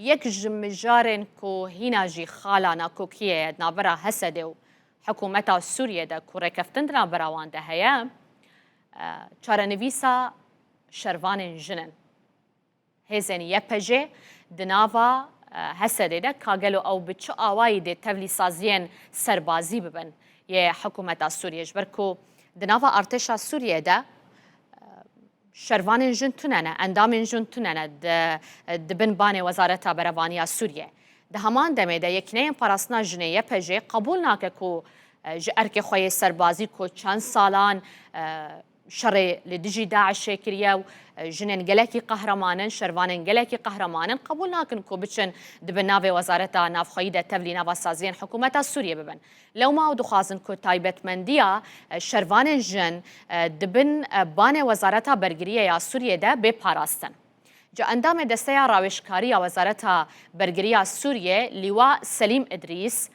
یک جمجارن کو هینا جی خالانا کوکیه نابرا حسده و حکومتا سوریه ده کو رکفتند نابرا وانده هیا چارنویسا شروان جنن هزن یپجه دناوا حسده ده کاغلو او بچو آوائی ده تولی سازین سربازی ببن یه حکومتا سوریه جبرکو دناوا ارتشا سوریه ده شروان جن تنانه اندام جن تنانه دبن بانه وزارت بروانیا سوریه ده همان دمه ده یک نیم پراسنا جنیه پجه قبول ناکه کو ارک خوی سربازی کو چند سالان شر لدجی داعش کریه و جنن گلکی قهرمانن شروانن گلکی قهرمانن قبول ناکن کو بچن دبن ناوی وزارت نافخویده تبلی ناوا سازین حکومت سوریه ببن لو ما دخوازن کو تایبت مندیا شروانن جن دبن بان وزارت برگریه یا سوریه ده بپاراستن جا اندام دسته راوشکاری وزارت برگریه سوریه لیوا سلیم ادریس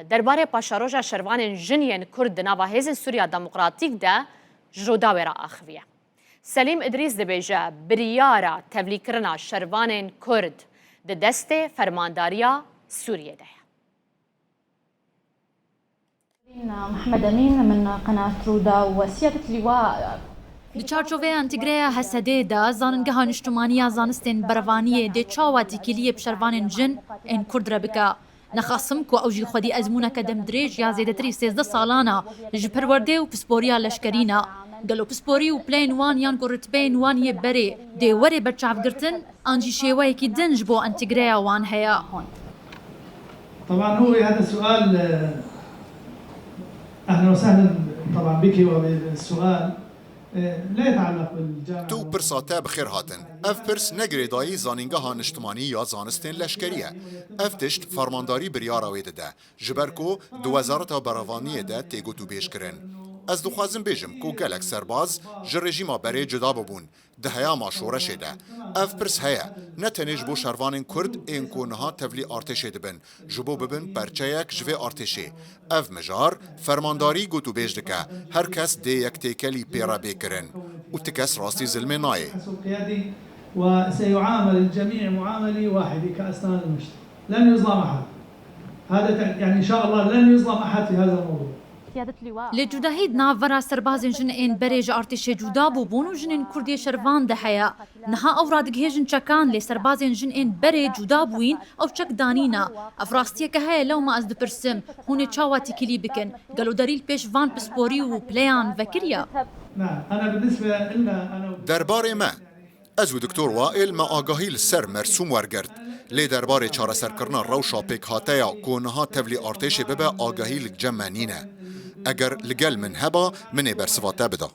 درباره پاشاروجا شروان جنین کرد ناوا هزن سوریا دموکراتیک ده جرودا ورا آخویه سلیم ادریس دبیجه بریارا تبلیکرنا شروان کرد ده دست فرمانداریا سوریه ده محمد أمين من قناة رودا وسيادة اللواء Di çarçovê întegreya Hesedê de zanîngeha niştimaniya zanistên bervaniyê dê çawa tîkiliyê bi şervanên jin ên Kurd re bike. Nexasim ku ew jî xwedî ezmûneke demdirêj ya zêdetirî 13 salana ji perwerdê û pisporiya leşkerî ne. Gelo pisporî û plên wan yan ku ritbeyên wan yê berê dê werê berçavgirtin an jî şêweyekî din ji bo întegreya wan heye. طبعا هو هذا السؤال اهلا وسهلا طبعا بك وبالسؤال لا يتعلق بالجامعة. تو پرساته بخیر هاتن. اف پرس نگریدایی زانینگاه نشتمانی یا زانستین لشکریه. اف تشت فرمانداری بریارا ویده ده. جبرکو دو وزارت براوانی ده تیگو تو بیش کرن. از دخوازم بیجم کو گلک سرباز جر رژیما بری جدا ببون. ده هیا ما شورشه ده. اف پرس هیا نتنیج بو شروان کرد این کونها تولی ارتشه دبن. جبو ببن پرچه یک جوه ارتشه. اف مجار فرمانداری گو تو بیش دکه. هر کس دی یک تیکلی پیرا بیکرن. و تکس راستی ظلم نایه. وسيعامل الجميع معاملة واحدة كأسنان المشط. لن يظلم أحد. هذا يعني إن شاء الله لن يظلم أحد في هذا الموضوع. Lê cudahî di nav vera serbazên jin ên berê ji artêşê cuda bûbûn û jinên Kurdî şervan de heye. Niha ew radihêjin çekan lê serbazên jin ên berê cuda bûyîn ew çek danîne. Ev rastiyeke heye lewma ez dipirsim hûn ê çawa tîkilî bikin. Gelo derîl pêş van pisporî û plêyan vekiriye. درباره ما از و دکتور وائل ما آگاهی لسر مرسوم ورگرد لی درباره چاره سرکرنا روشا پیک هاتیا کونها تولی ارتش ببه آگاهی لک جمعنینه اگر لگل من هبا من برسواته بدا